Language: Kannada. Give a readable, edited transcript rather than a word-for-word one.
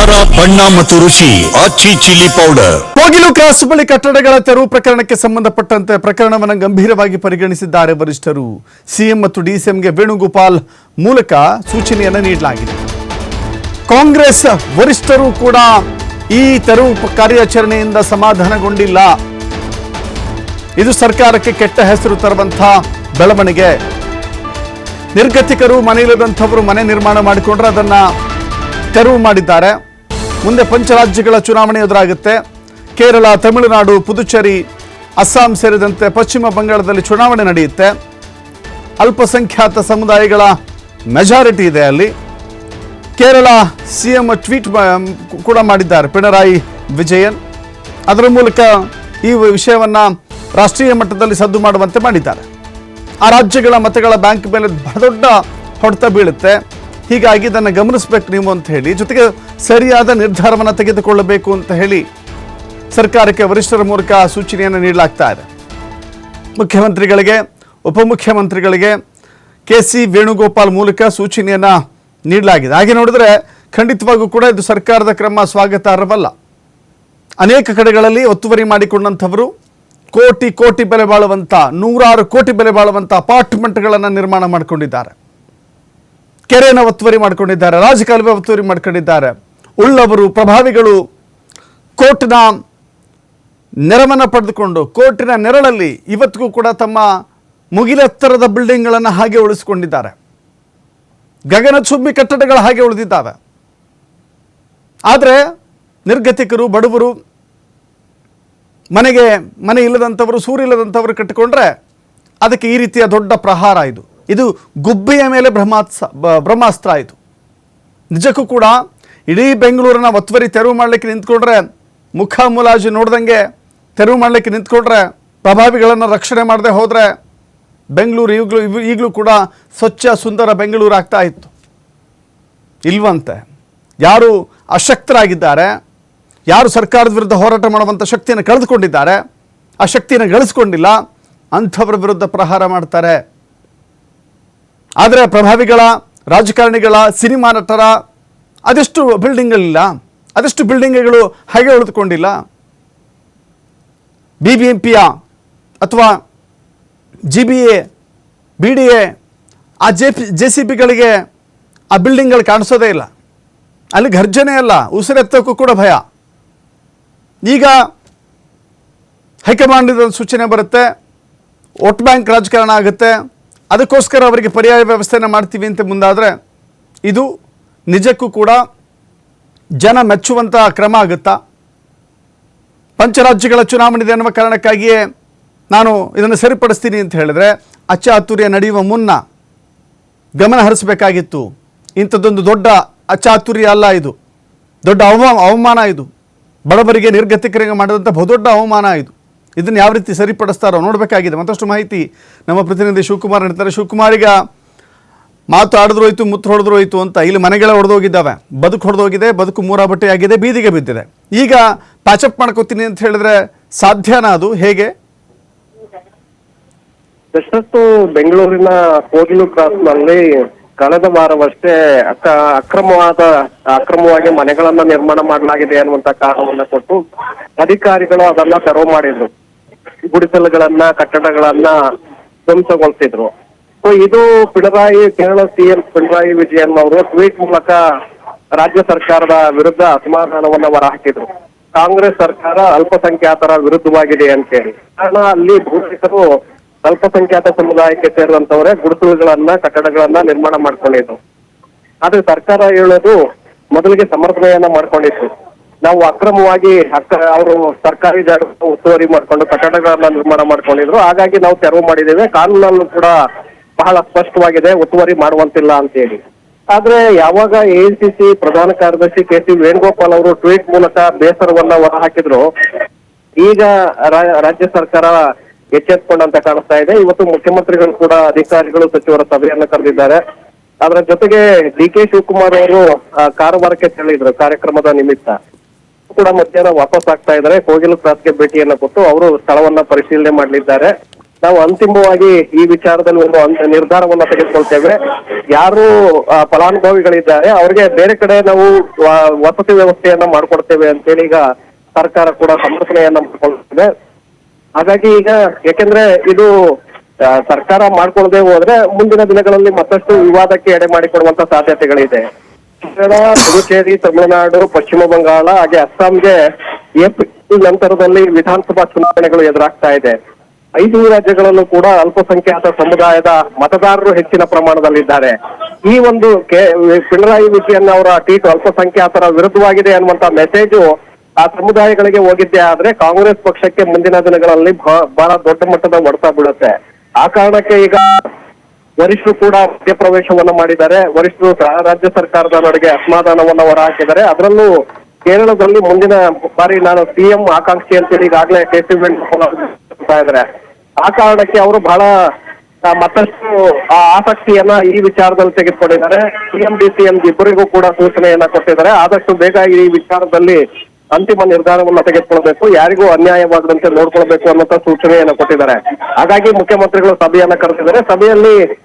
ಖಾರ ಬಣ್ಣ ಮತ್ತು ರುಚಿ ಆಚಿ ಚಿಲ್ಲಿ ಪೌಡರ್. ಕೋಗಿಲು ಕ್ರಾಸ್ ಬಳಿ ಕಟ್ಟಡಗಳ ತೆರವು ಪ್ರಕರಣಕ್ಕೆ ಸಂಬಂಧಪಟ್ಟಂತೆ ಪ್ರಕರಣವನ್ನು ಗಂಭೀರವಾಗಿ ಪರಿಗಣಿಸಿದ್ದಾರೆ ವರಿಷ್ಠರು. ಸಿಎಂ ಮತ್ತು ಡಿಸಿಎಂಗೆ ವೇಣುಗೋಪಾಲ್ ಮೂಲಕ ಸೂಚನೆಯನ್ನು ನೀಡಲಾಗಿದೆ. ಕಾಂಗ್ರೆಸ್ ವರಿಷ್ಠರು ಕೂಡ ಈ ತೆರವು ಕಾರ್ಯಾಚರಣೆಯಿಂದ ಸಮಾಧಾನಗೊಂಡಿಲ್ಲ. ಇದು ಸರ್ಕಾರಕ್ಕೆ ಕೆಟ್ಟ ಹೆಸರು ತರುವಂತಹ ಬೆಳವಣಿಗೆ. ನಿರ್ಗತಿಕರು ಮನೆಯಲ್ಲಿರುವಂಥವರು ಮನೆ ನಿರ್ಮಾಣ ಮಾಡಿಕೊಂಡ್ರೆ ಅದನ್ನ ತೆರವು ಮಾಡಿದ್ದಾರೆ. ಮುಂದೆ ಪಂಚರಾಜ್ಯಗಳ ಚುನಾವಣೆ ಎದುರಾಗುತ್ತೆ. ಕೇರಳ, ತಮಿಳುನಾಡು, ಪುದುಚೇರಿ, ಅಸ್ಸಾಂ ಸೇರಿದಂತೆ ಪಶ್ಚಿಮ ಬಂಗಾಳದಲ್ಲಿ ಚುನಾವಣೆ ನಡೆಯುತ್ತೆ. ಅಲ್ಪಸಂಖ್ಯಾತ ಸಮುದಾಯಗಳ ಮೆಜಾರಿಟಿ ಇದೆ ಅಲ್ಲಿ. ಕೇರಳ ಸಿಎಂ ಟ್ವೀಟ್ ಕೂಡ ಮಾಡಿದ್ದಾರೆ ಪಿಣರಾಯಿ ವಿಜಯನ್. ಅದರ ಮೂಲಕ ಈ ವಿಷಯವನ್ನ ರಾಷ್ಟ್ರೀಯ ಮಟ್ಟದಲ್ಲಿ ಸದ್ದು ಮಾಡುವಂತೆ ಮಾಡಿದ್ದಾರೆ. ಆ ರಾಜ್ಯಗಳ ಮತಗಳ ಬ್ಯಾಂಕ್ ಮೇಲೆ ಬಹಳ ದೊಡ್ಡ ಹೊಡೆತ ಬೀಳುತ್ತೆ. ಹೀಗಾಗಿ ಇದನ್ನು ಗಮನಿಸಬೇಕು ನೀವು ಅಂತ ಹೇಳಿ, ಜೊತೆಗೆ ಸರಿಯಾದ ನಿರ್ಧಾರವನ್ನು ತೆಗೆದುಕೊಳ್ಳಬೇಕು ಅಂತ ಹೇಳಿ ಸರ್ಕಾರಕ್ಕೆ ವರಿಷ್ಠರ ಮೂಲಕ ಸೂಚನೆಯನ್ನು ನೀಡಲಾಗ್ತಾ ಇದೆ. ಮುಖ್ಯಮಂತ್ರಿಗಳಿಗೆ, ಉಪಮುಖ್ಯಮಂತ್ರಿಗಳಿಗೆ ಕೆ.ಸಿ. ವೇಣುಗೋಪಾಲ್ ಮೂಲಕ ಸೂಚನೆಯನ್ನು ನೀಡಲಾಗಿದೆ. ಹಾಗೆ ನೋಡಿದ್ರೆ ಖಂಡಿತವಾಗೂ ಕೂಡ ಇದು ಸರ್ಕಾರದ ಕ್ರಮ ಸ್ವಾಗತಾರ್ಹವಲ್ಲ. ಅನೇಕ ಕಡೆಗಳಲ್ಲಿ ಒತ್ತುವರಿ ಮಾಡಿಕೊಂಡಂಥವರು ಕೋಟಿ ಕೋಟಿ ಬೆಲೆ ಬಾಳುವಂಥ, ನೂರಾರು ಕೋಟಿ ಬೆಲೆ ಬಾಳುವಂಥ ಅಪಾರ್ಟ್ಮೆಂಟ್ಗಳನ್ನು ನಿರ್ಮಾಣ ಮಾಡಿಕೊಂಡಿದ್ದಾರೆ. ಕೆರೆಯನ್ನು ಒತ್ತುವರಿ ಮಾಡಿಕೊಂಡಿದ್ದಾರೆ, ರಾಜಕಾಲುವೆ ಒತ್ತುವರಿ ಮಾಡ್ಕೊಂಡಿದ್ದಾರೆ. ಉಳ್ಳವರು, ಪ್ರಭಾವಿಗಳು ಕೋರ್ಟ್ನ ನೆರವನ್ನು ಪಡೆದುಕೊಂಡು ಕೋರ್ಟಿನ ನೆರಳಲ್ಲಿ ಇವತ್ತಿಗೂ ಕೂಡ ತಮ್ಮ ಮುಗಿಲೆತ್ತರದ ಬಿಲ್ಡಿಂಗ್ಗಳನ್ನು ಹಾಗೆ ಉಳಿಸಿಕೊಂಡಿದ್ದಾರೆ. ಗಗನಚುಂಬಿ ಕಟ್ಟಡಗಳು ಹಾಗೆ ಉಳಿದಿದ್ದಾವೆ. ಆದರೆ ನಿರ್ಗತಿಕರು, ಬಡವರು, ಮನೆ ಇಲ್ಲದಂಥವರು, ಸೂರು ಇಲ್ಲದಂಥವರು ಕಟ್ಟಿಕೊಂಡ್ರೆ ಅದಕ್ಕೆ ಈ ರೀತಿಯ ದೊಡ್ಡ ಪ್ರಹಾರ. ಇದು ಗುಬ್ಬೆಯ ಮೇಲೆ ಬ್ರಹ್ಮಾಸ್ತ್ರ. ಇದು ನಿಜಕ್ಕೂ ಕೂಡ ಇಡೀ ಬೆಂಗಳೂರನ್ನ ಒತ್ತುವರಿ ತೆರವು ಮಾಡಲಿಕ್ಕೆ ನಿಂತ್ಕೊಂಡ್ರೆ, ಮುಖ ಮುಲಾಜು ನೋಡ್ದಂಗೆ ತೆರವು ಮಾಡಲಿಕ್ಕೆ ನಿಂತ್ಕೊಂಡ್ರೆ, ಪ್ರಭಾವಿಗಳನ್ನು ರಕ್ಷಣೆ ಮಾಡದೆ ಹೋದರೆ ಬೆಂಗಳೂರು ಈಗಲೂ ಕೂಡ ಸ್ವಚ್ಛ ಸುಂದರ ಬೆಂಗಳೂರು ಆಗ್ತಾ ಇತ್ತು. ಇಲ್ವಂತೆ. ಯಾರು ಅಶಕ್ತರಾಗಿದ್ದಾರೆ, ಯಾರು ಸರ್ಕಾರದ ವಿರುದ್ಧ ಹೋರಾಟ ಮಾಡುವಂಥ ಶಕ್ತಿಯನ್ನು ಕಳೆದುಕೊಂಡಿದ್ದಾರೆ, ಆ ಶಕ್ತಿಯನ್ನು ಗಳಿಸ್ಕೊಂಡಿಲ್ಲ, ಅಂಥವ್ರ ವಿರುದ್ಧ ಪ್ರಹಾರ ಮಾಡ್ತಾರೆ. ಆದರೆ ಪ್ರಭಾವಿಗಳ, ರಾಜಕಾರಣಿಗಳ, ಸಿನಿಮಾ ನಟರ ಅದೆಷ್ಟು ಬಿಲ್ಡಿಂಗ್ಗಳಿಲ್ಲ, ಅದೆಷ್ಟು ಬಿಲ್ಡಿಂಗ್ಗಳು ಹಾಗೆ ಉಳಿದುಕೊಂಡಿಲ್ಲ. BBMPಯ ಅಥವಾ GBA, BDA, ಆ JCBಗಳಿಗೆ ಆ ಬಿಲ್ಡಿಂಗ್ಗಳು ಕಾಣಿಸೋದೇ ಇಲ್ಲ. ಅಲ್ಲಿ ಘರ್ಜನೆ ಅಲ್ಲ, ಉಸಿರೆತ್ತಕ್ಕೂ ಕೂಡ ಭಯ. ಈಗ ಹೈಕಮಾಂಡ್ ಸೂಚನೆ ಬರುತ್ತೆ, ವೋಟ್ ಬ್ಯಾಂಕ್ ರಾಜಕಾರಣ ಆಗುತ್ತೆ, ಅದಕ್ಕೋಸ್ಕರ ಅವರಿಗೆ ಪರ್ಯಾಯ ವ್ಯವಸ್ಥೆಯನ್ನು ಮಾಡ್ತೀವಿ ಅಂತ ಮುಂದಾದರೆ ಇದು ನಿಜಕ್ಕೂ ಕೂಡ ಜನ ಮೆಚ್ಚುವಂಥ ಕ್ರಮ ಆಗುತ್ತಾ? ಪಂಚರಾಜ್ಯಗಳ ಚುನಾವಣೆ ಇದೆ ಅನ್ನುವ ಕಾರಣಕ್ಕಾಗಿಯೇ ನಾನು ಇದನ್ನು ಸರಿಪಡಿಸ್ತೀನಿ ಅಂತ ಹೇಳಿದ್ರೆ ಅಚಾತುರ್ಯ ನಡೆಯುವ ಮುನ್ನ ಗಮನ ಹರಿಸಬೇಕಾಗಿತ್ತು. ಇಂಥದ್ದೊಂದು ದೊಡ್ಡ ಅಚಾತುರ್ಯ ಅಲ್ಲ, ಇದು ದೊಡ್ಡ ಅವಮಾನ. ಇದು ಬಡವರಿಗೆ, ನಿರ್ಗತಿಕರಿಗೆ ಮಾಡಿದಂಥ ಬಹುದೊಡ್ಡ ಅವಮಾನ. ಇದನ್ನು ಯಾವ ರೀತಿ ಸರಿಪಡಿಸ್ತಾರೋ ನೋಡಬೇಕಾಗಿದೆ. ಮತ್ತಷ್ಟು ಮಾಹಿತಿ ನಮ್ಮ ಪ್ರತಿನಿಧಿ ಶಿವಕುಮಾರ್ ನೀಡ್ತಾರೆ. ಶಿವಕುಮಾರ್, ಈಗ ಮಾತು ಆಡಿದ್ರು ಹೋಯ್ತು, ಮುತ್ತು ಹೊಡೆದ್ರು ಹೋಯ್ತು ಅಂತ ಇಲ್ಲಿ ಮನೆಗಳ ಹೊಡೆದೋಗಿದ್ದಾವೆ, ಬದುಕು ಹೊಡೆದೋಗಿದೆ, ಬದುಕು ಮೂರಾ ಬಟ್ಟೆ ಆಗಿದೆ, ಬೀದಿಗೆ ಬಿದ್ದಿದೆ. ಈಗ ಪ್ಯಾಚಪ್ ಮಾಡ್ಕೋತೀನಿ ಅಂತ ಹೇಳಿದ್ರೆ ಸಾಧ್ಯನಾ? ಅದು ಹೇಗೆ? ಎಷ್ಟೊತ್ತು ಬೆಂಗಳೂರಿನ ಕೋಗಿಲು ಕ್ರಾಸ್ನಲ್ಲಿ ಕಳೆದ ವಾರವಷ್ಟೇ ಅಕ್ರಮವಾಗಿ ಮನೆಗಳನ್ನ ನಿರ್ಮಾಣ ಮಾಡಲಾಗಿದೆ ಅನ್ನುವಂತ ಕಾರಣವನ್ನ ಕೊಟ್ಟು ಅಧಿಕಾರಿಗಳು ಅದನ್ನ ತೆರವು ಮಾಡಿದ್ರು. ಗುಡಿಸಲುಗಳನ್ನ, ಕಟ್ಟಡಗಳನ್ನ ಧ್ವಂಸಗೊಳಿಸಿದ್ರು. ಸೊ ಇದು ಕೇರಳ ಸಿಎಂ ಪಿಣರಾಯಿ ವಿಜಯನ್ ಅವರು ಟ್ವೀಟ್ ಮೂಲಕ ರಾಜ್ಯ ಸರ್ಕಾರದ ವಿರುದ್ಧ ಅಸಮಾಧಾನವನ್ನ ಹೊರಹಾಕಿದ್ರು. ಕಾಂಗ್ರೆಸ್ ಸರ್ಕಾರ ಅಲ್ಪಸಂಖ್ಯಾತರ ವಿರುದ್ಧವಾಗಿದೆ ಅಂತೇಳಿ. ಕಾರಣ ಅಲ್ಲಿ ಭೂಮಿಕರು ಅಲ್ಪಸಂಖ್ಯಾತ ಸಮುದಾಯಕ್ಕೆ ಸೇರಿದಂತವರೇ ಗುಡಿಸಲುಗಳನ್ನ, ಕಟ್ಟಡಗಳನ್ನ ನಿರ್ಮಾಣ ಮಾಡ್ಕೊಂಡಿದ್ರು. ಆದ್ರೆ ಸರ್ಕಾರ ಹೇಳೋದು ಮೊದಲಿಗೆ ಸಮರ್ಥನೆಯನ್ನ ಮಾಡ್ಕೊಂಡಿತ್ತು. ನಾವು ಅಕ್ರಮವಾಗಿ ಅವರು ಸರ್ಕಾರಿ ಜಾಗ ಒತ್ತುವರಿ ಮಾಡ್ಕೊಂಡು ಕಟ್ಟಡಗಳನ್ನ ನಿರ್ಮಾಣ ಮಾಡ್ಕೊಂಡಿದ್ರು, ಹಾಗಾಗಿ ನಾವು ತೆರವು ಮಾಡಿದ್ದೇವೆ, ಕಾನೂನಲ್ಲೂ ಕೂಡ ಬಹಳ ಸ್ಪಷ್ಟವಾಗಿದೆ, ಒತ್ತುವರಿ ಮಾಡುವಂತಿಲ್ಲ ಅಂತ ಹೇಳಿ. ಆದ್ರೆ ಯಾವಾಗ ANCC ಪ್ರಧಾನ ಕಾರ್ಯದರ್ಶಿ ಕೆ.ಸಿ. ವೇಣುಗೋಪಾಲ್ ಅವರು ಟ್ವೀಟ್ ಮೂಲಕ ಬೇಸರವನ್ನ ಹೊರಹಾಕಿದ್ರು, ಈಗ ರಾಜ್ಯ ಸರ್ಕಾರ ಎಚ್ಚೆತ್ಕೊಂಡಂತ ಕಾಣಿಸ್ತಾ ಇದೆ. ಇವತ್ತು ಮುಖ್ಯಮಂತ್ರಿಗಳು ಕೂಡ ಅಧಿಕಾರಿಗಳು, ಸಚಿವರ ಸಭೆಯನ್ನ ಕರೆದಿದ್ದಾರೆ. ಅದರ ಜೊತೆಗೆ DK ಶಿವಕುಮಾರ್ ಅವರು ಕಾರವಾರಕ್ಕೆ ತೆರಳಿದ್ರು ಕಾರ್ಯಕ್ರಮದ ನಿಮಿತ್ತ. ಕೂಡ ಮಧ್ಯಾಹ್ನ ವಾಪಸ್ ಆಗ್ತಾ ಇದ್ದಾರೆ. ಕೋಗಿಲು ಕ್ರಾಸ್ಗೆ ಭೇಟಿಯನ್ನ ಕೊಟ್ಟು ಅವರು ಸ್ಥಳವನ್ನ ಪರಿಶೀಲನೆ ಮಾಡಲಿದ್ದಾರೆ. ನಾವು ಅಂತಿಮವಾಗಿ ಈ ವಿಚಾರದಲ್ಲಿ ಒಂದು ನಿರ್ಧಾರವನ್ನ ತೆಗೆದುಕೊಳ್ತೇವೆ. ಯಾರು ಫಲಾನುಭವಿಗಳಿದ್ದಾರೆ ಅವ್ರಿಗೆ ಬೇರೆ ಕಡೆ ನಾವು ವಸತಿ ವ್ಯವಸ್ಥೆಯನ್ನ ಮಾಡ್ಕೊಡ್ತೇವೆ ಅಂತೇಳಿ ಈಗ ಸರ್ಕಾರ ಕೂಡ ಸಮರ್ಥನೆಯನ್ನ ಮಾಡ್ಕೊಳ್ತಿದೆ. ಹಾಗಾಗಿ ಈಗ ಯಾಕೆಂದ್ರೆ ಇದು ಸರ್ಕಾರ ಮಾಡ್ಕೊಳ್ಳದೆ ಹೋದ್ರೆ ಮುಂದಿನ ದಿನಗಳಲ್ಲಿ ಮತ್ತಷ್ಟು ವಿವಾದಕ್ಕೆ ಎಡೆ ಮಾಡಿಕೊಡುವಂತ ಸಾಧ್ಯತೆಗಳಿದೆ. ಕೇರಳ, ಪುದುಚೇರಿ, ತಮಿಳುನಾಡು, ಪಶ್ಚಿಮ ಬಂಗಾಳ ಹಾಗೆ ಅಸ್ಸಾಂಗೆ ಏಪ್ರಿಲ್ ನಂತರದಲ್ಲಿ ವಿಧಾನಸಭಾ ಚುನಾವಣೆಗಳು ಎದುರಾಗ್ತಾ ಇದೆ. 5 ರಾಜ್ಯಗಳಲ್ಲೂ ಕೂಡ ಅಲ್ಪಸಂಖ್ಯಾತ ಸಮುದಾಯದ ಮತದಾರರು ಹೆಚ್ಚಿನ ಪ್ರಮಾಣದಲ್ಲಿದ್ದಾರೆ. ಈ ಒಂದು ಪಿಣರಾಯಿ ವಿಜಯನ್ ಅವರ ಟ್ವೀಟ್ ಅಲ್ಪಸಂಖ್ಯಾತರ ವಿರುದ್ಧವಾಗಿದೆ ಅನ್ನುವಂತ ಮೆಸೇಜು ಆ ಸಮುದಾಯಗಳಿಗೆ ಹೋಗಿದ್ದೆ ಆದ್ರೆ ಕಾಂಗ್ರೆಸ್ ಪಕ್ಷಕ್ಕೆ ಮುಂದಿನ ದಿನಗಳಲ್ಲಿ ಬಹಳ ದೊಡ್ಡ ಮಟ್ಟದ ಹೊಡೆತ ಬೀಳುತ್ತೆ. ಆ ಕಾರಣಕ್ಕೆ ಈಗ ವರಿಷ್ಠರು ಕೂಡ ಮಧ್ಯಪ್ರವೇಶವನ್ನ ಮಾಡಿದ್ದಾರೆ. ವರಿಷ್ಠರು ರಾಜ್ಯ ಸರ್ಕಾರದ ನಡುವೆ ಅಸಮಾಧಾನವನ್ನ ಹೊರಹಾಕಿದ್ದಾರೆ. ಅದರಲ್ಲೂ ಕೇರಳದಲ್ಲಿ ಮುಂದಿನ ಬಾರಿ ನಾನು ಸಿಎಂ ಆಕಾಂಕ್ಷಿ ಅಂತೇಳಿ ಈಗಾಗಲೇ ಕೆ.ಸಿ. ವೇಣುಗೋಪಾಲ್ ಇದ್ದಾರೆ. ಆ ಕಾರಣಕ್ಕೆ ಅವರು ಬಹಳ ಮತ್ತಷ್ಟು ಆಸಕ್ತಿಯನ್ನ ಈ ವಿಚಾರದಲ್ಲಿ ತೆಗೆದುಕೊಂಡಿದ್ದಾರೆ. ಸಿಎಂ ಡಿಸಿಎಂ ಇಬ್ಬರಿಗೂ ಕೂಡ ಸೂಚನೆಯನ್ನ ಕೊಟ್ಟಿದ್ದಾರೆ. ಆದಷ್ಟು ಬೇಗ ಈ ವಿಚಾರದಲ್ಲಿ ಅಂತಿಮ ನಿರ್ಧಾರವನ್ನ ತೆಗೆದುಕೊಳ್ಬೇಕು, ಯಾರಿಗೂ ಅನ್ಯಾಯವಾಗದಂತೆ ನೋಡ್ಕೊಳ್ಬೇಕು ಅನ್ನೋ ಸೂಚನೆಯನ್ನ ಕೊಟ್ಟಿದ್ದಾರೆ. ಹಾಗಾಗಿ ಮುಖ್ಯಮಂತ್ರಿಗಳು ಸಭೆಯನ್ನ ಕರೆದಿದ್ದಾರೆ. ಸಭೆಯಲ್ಲಿ